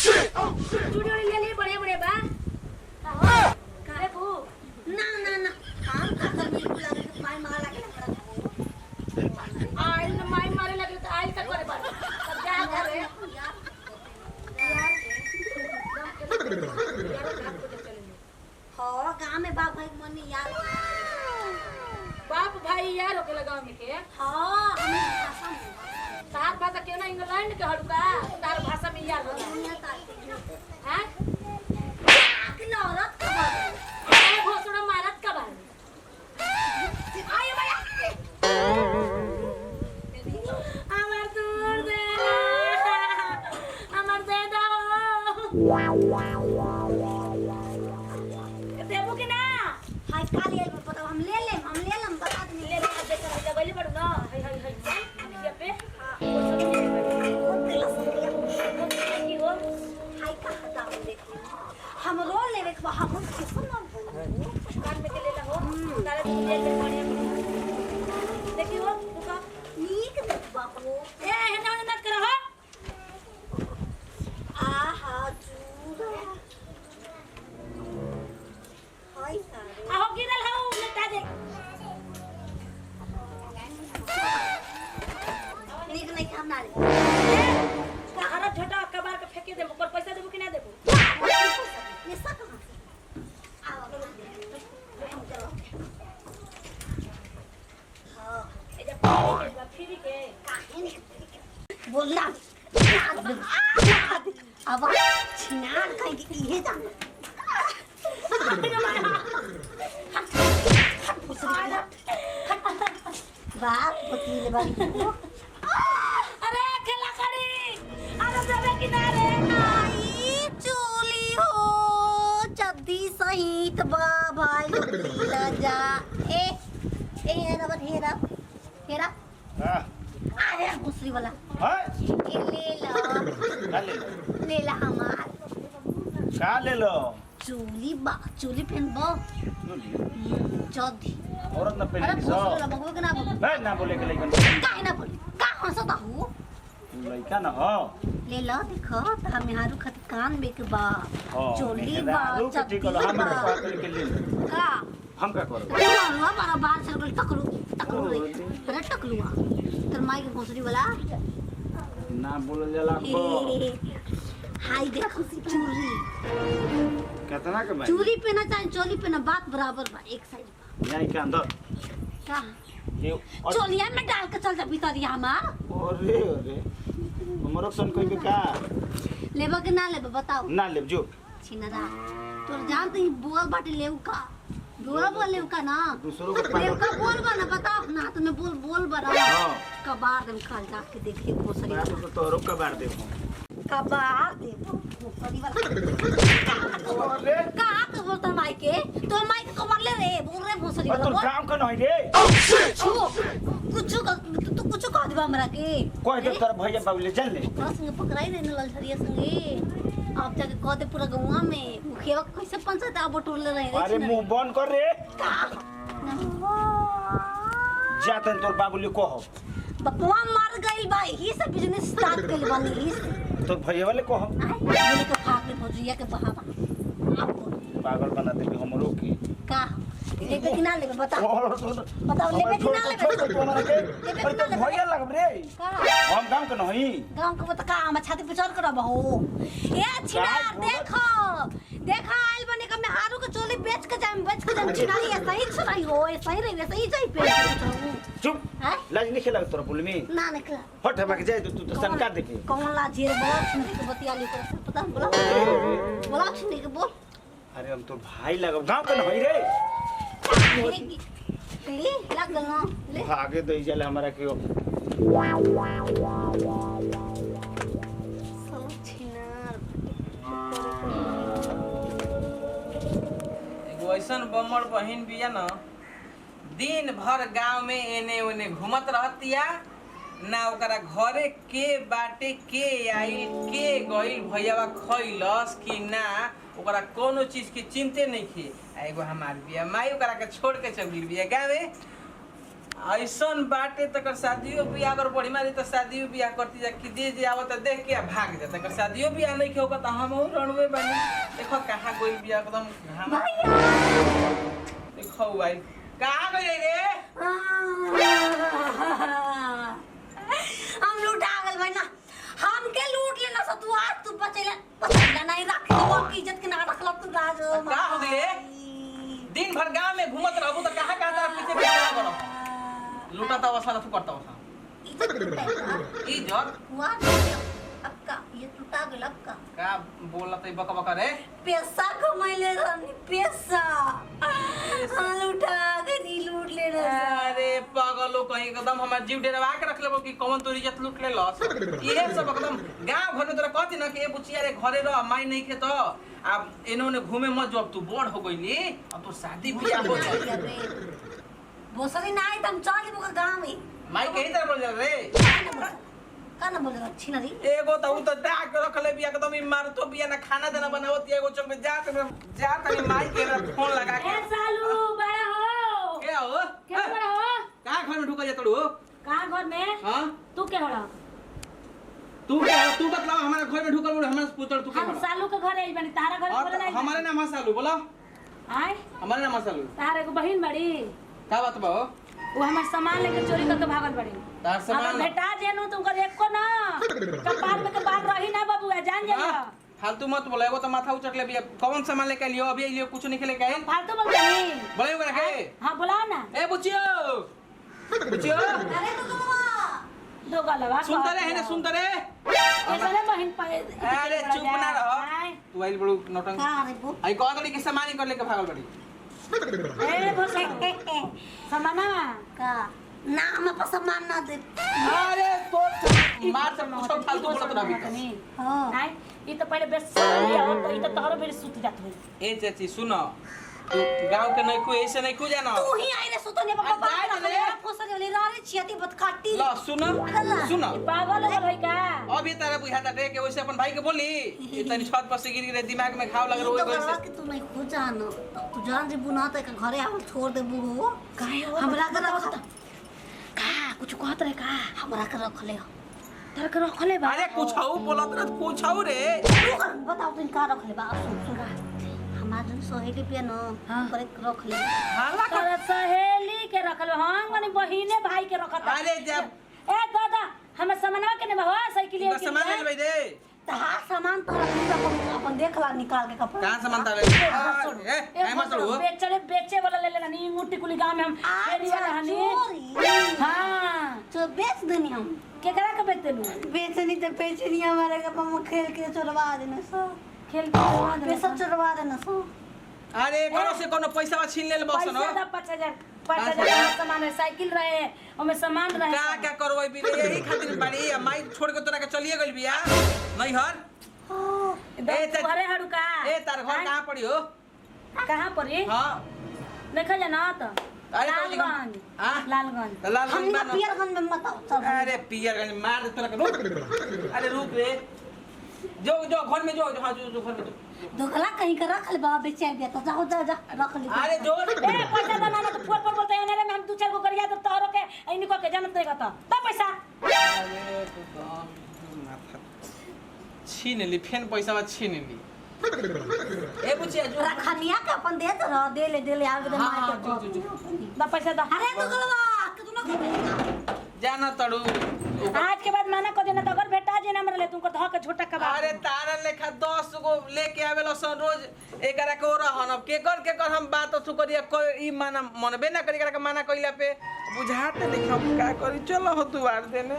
चूड़ी ले लिए बड़े बड़े बा काहे को ना ना ना हम का कर मिल लगे तो माई मार लगे आइल न माई मारे लगे तो आइल का करे बा अब जा करे हां गांव में बाप भाई मन यार बाप भाई यार होके लगा में के हां हम भाषा में तार भाषा क्यों ना इंग्लैंड के हड़का तार भाषा में यार होला दुनिया का हैं कि औरत का अरे घोसड़ा मारत का बारे आयो भैया আমার दूर दे আমার दे दाओ देबो कि ना हाय काली है पता हम ले ले बता दे ले ले दे कर ले गली पड़ू ना हाय हाय हाय ये पे हां वो सब की हो हाय का हटा देखो हम रोल लेवे के हम किसन ना कान में के ले हो तारे ले ले बढ़िया देखियो दुका नीक देखबा हो ए हेना ना कर हो आहा चूड़ा हाय सारे आहो गिरल हो लेटा दे नीक नहीं काम ना ले अरे छोटा कबार के फेंके दे ऊपर पैसा देबो कि ना देबो ये सब कहां से आओ हम चलो हां ए जा फिर के काहे नहीं बोलना अब छिनार कहीं ये जान बाप पतीले बारी अरे खेला करी अरे देबे किनारे आई चोली हो जद्दी सहित बा भाई ला जा ए हेरा हेरा हेरा हां अरे दूसरी वाला हां ये ले लो ले ला हमार का ले लो चोली पहनबो जद्दी औरत न अरे पहले दूसरी सो वाला बगवा के ना बोल ए ना बोले के लेकिन काहे ना बोल का हंसता हूँ लइका न हो ले लो देखो त हम हारू खत कान में के बा चोली बा ठीक है हम बा के के ले का हम का करो हुआ बड़ा बाहर से टकलू रे अरे टकलुआ तर माई के भोसड़ी वाला ना बोल जाला को हाय देखो चूड़ी कितना के भाई चूड़ी पहना चाहे चोली पहना बात बराबर बा एक साइड बा यहीं के अंदर का ये चोलिया में डाल के चल जा भीतरिया हमार अरे अरे हमरो सन कोई के का लेबा के ना लेबा बताओ ना ले जो छिनरा तोर जानते ही बोल बाटे लेउ का बोल लेउ का ना दूसरों को लेउ का बोल बा ना बताओ ना तुम्हें बोल बरा हां कबार दम खा जा के देखिए भोसड़ी मैं तो तोरो का बार दे कबार दे भोसड़ी वाला अरे का बोलता माई के तो माई के कबार ले रे बोल रे भोसड़ी वाला तोर बोल काम का नहीं रे कुछ कह देबा हमरा के कोई दे तर भैया बाबूले चल ले तोरा संगे पकड़ाई रे ललछरिया संगे अब जाके कह दे पूरा गौवा में मुखिया कैसे पंचायत अब टोल ले रहे अरे मुंह बंद कर रे जातन तोर बाबूले को हो बपुआ मर गई भाई ही सब बिजनेस स्टार्ट कर बनी ही तो भैया वाले को हो बोले के भाग ले भौजिया के बहावा आप बोल पागल बना दे हमरो की का लेबे कि ना लेबे बताओ और बताओ लेबे कि ना लेबे भैया लगब रे का हम काम के नहीं गांव के बता का हम छाती पे चढ़ कर बहो ए छिनार देखो देखा आइल बने का मैं हारू के चोली बेच के जाम छिनारी है सही सुनाई हो सही रही सही जाई पे चुप हैं लाज नहीं खेला तोरा पुल में ना निकला हट हमा के जाए तू तो संकार देखे कौन ला झेर बोला सुन के बतिया ली कर पता बोला बोला सुन के बोल अरे हम तो भाई लगब गांव के नहीं रे ले लग गल ना ले भागे दई जले हमरा के सब छिनार एगो ऐसन बमर बहिन बिया न दिन भर गांव में एने ओने घूमत रहतिया ना ओकरा घरे के बाटे के आई के गइल भैयावा खइलस कि ना ओकरा कोनो चीज की चिंते नहीं थी। एगो हमार बिया माई ओकरा के छोड़ के चल गेल बिया गावे ऐसन बाटे तकर शादियों बियाह अगर बढ़ी मारी तो शादियों बियाह करती जा कि दे जे आवत देख के भाग जा तकर शादियों बियाह नहीं होगा तो हम और रणवे बनी देखो कहां कोई बियाह एकदम देखो भाई कहां गई रे हम लूटा गल भाई ना हमके लूट लेना स तू आज तू बचेला नहीं रख की इज्जत के ना रखला तू राज का हो गए दिन भर गांव में घूमत रहबू तो कहां कहां पीछे पीछे करो लूटा तो वसा तू करता वसा इज्जत हुआ अब का ये टूटा गेल अब का बोलत बक बक रे पैसा कमाइले रहनी पैसा लूटा गनी लूट ले अरे पागलो कहीं एकदम हमार जीव डेरवा के रख लेबो कि कौन तोरी इज्जत लूट ले लस ये सब एकदम गांव घर में तोरा कहती ना कि ए बुचिया रे घरे रह माई नहीं खे तो अब इन्होंने घूमे मत जो अब तू बड़ हो गईली अब तो शादी बियाह हो जाए बोसरी ना आई तुम चल जेबो गांव में माई कहीं तरह बोल जा रे का ना बोल छी ना रे एगो तो उ तो डाक के रख ले बिया एकदम ई मार तो बिया ना खाना देना बनावत एगो चल में जा तनी माई के फोन लगा के ए सालू बड़ा हो के हो क्या बड़ा हो का घर में ढुका जातड़ू कहां घर में हां तू के होला तू बतलाओ हमारे घर में ढुकल हमरा पूछड़ तू हम सालू के घर आई बनी तारा घर और बोले नहीं हमारे नाम है सालू बोला आय हमारे नाम है सालू तारा एगो बहिन बड़ी का बात बा वो हमार सामान लेके चोरी करके भागल बड़ी तार सामान बेटा जेनु तुमको एको ना कपार में के बाल रही ना बाबू जान जाइए फालतू मत बोला एगो तो माथा उचट ले बिया कौन सामान लेके लियो अभी लियो कुछ नहीं खेले के फालतू बोल रही बोले ओकरा के हां बुलाओ ना ए बुचियो बुचियो अरे तो दो गलवा सुनता रे है ना सुनता रे ऐसा ना बहन पाए अरे चुप ना रहो तू आई बड़ू नौटंक का रे बो आई कह गली के सामान कर लेके भागल बड़ी ए भोसे समाना का ना हम पर सम्मान ना दे अरे तो मार से पूछो फालतू बोलत ना भी हां नहीं ये तो पहले बेस हो तो ये तो तोहरो बेर सुत जात हो ए चाची सुनो तू गांव के नहीं कोई ऐसे नहीं को जाना तू ही आई रे सुतने बाबा जाए ना रे। फसर वाली रारे छियाती बत काटी ला सुनो सुनो पागल हो गई का अभी तारा बुझाता रे के वैसे अपन भाई के बोली इतनी छत पर से गिर गिरे दिमाग में घाव लग रहा तो है गलवा वैसे कि तू नहीं खो जान तू जान जे बुना त घरे हम छोड़ दे बुहो काहे हमरा के रख का कुछ कहत रे का हमरा के रख ले तर के रखले बा अरे कुछ आऊ बोलत रे कुछ आऊ रे बताओ तुम का रख ले बा सुन हमार जन सहेली पे न करे रख ले हाला कर तर सहेली के रखल हम गनी बहिने भाई के रखत अरे जब ए दादा हम सामानवा के ने बा साइकिल बस सामान ले भाई दे तहार सामान तो अपन देख ला निकाल के कपड़ा कहां सामान तारे ए मत रो बेचे वाला ले लेना नी मुट्ठी कुली गांव में हम फेरी वाला हनी हां तो बेच देनी हम के करा के बेचते लू बेचनी तो बेचनी हमारे का हम खेल के चोरवा देना सो खेल के करवा दे पैसा चोरवा देना सो अरे करो से कोनो पैसा छीन ले बस न पैसा दा 5000 का सामान है साइकिल रहे ओमे सामान रहे का क्या करबै भी यही खातिर बाड़ी माई छोड़ के तोरा के चलिए गइल बिया नहीं हर ए त घरे हड़ू का ए तार घर कहां पड़ी हो कहां पड़ी हां देखा जाना तो अरे तो लालगंज हां लालगंज लालगंज हम में पियरगंज में मत आओ अरे पियरगंज मार दे तोरा के रुक अरे रुक रे जो घर में जो हां जो घर में जो दोगला कहीं का रख ले बाबा बेचे दिया तो जाओ जा जा रख ले अरे जो ए पैसा बनाना तो फोर बोलते हैं ना हम 2-4 को करिया तो तोरो के इनको के जानत नहीं कहता तो पैसा अरे तो माथा छीन ली फेन पैसा छीन ली ए बुचिया जो रखनिया के अपन दे दे ले आगे दे मार के दा पैसा दा अरे दोगलवा के तू ना जाना तड़ू आज के बाद माना को देना तो अगर बेटा जे ना मरले तुमको धो के झोटा का अरे तारा लेखा 10 गो लेके आवेला सन रोज 11 के रहन अब केकर हम बात अथु करिया कोई ई माना मनबे ना करी के माना कइला पे बुझाते नहीं हम का करी चलो हो दुआर देने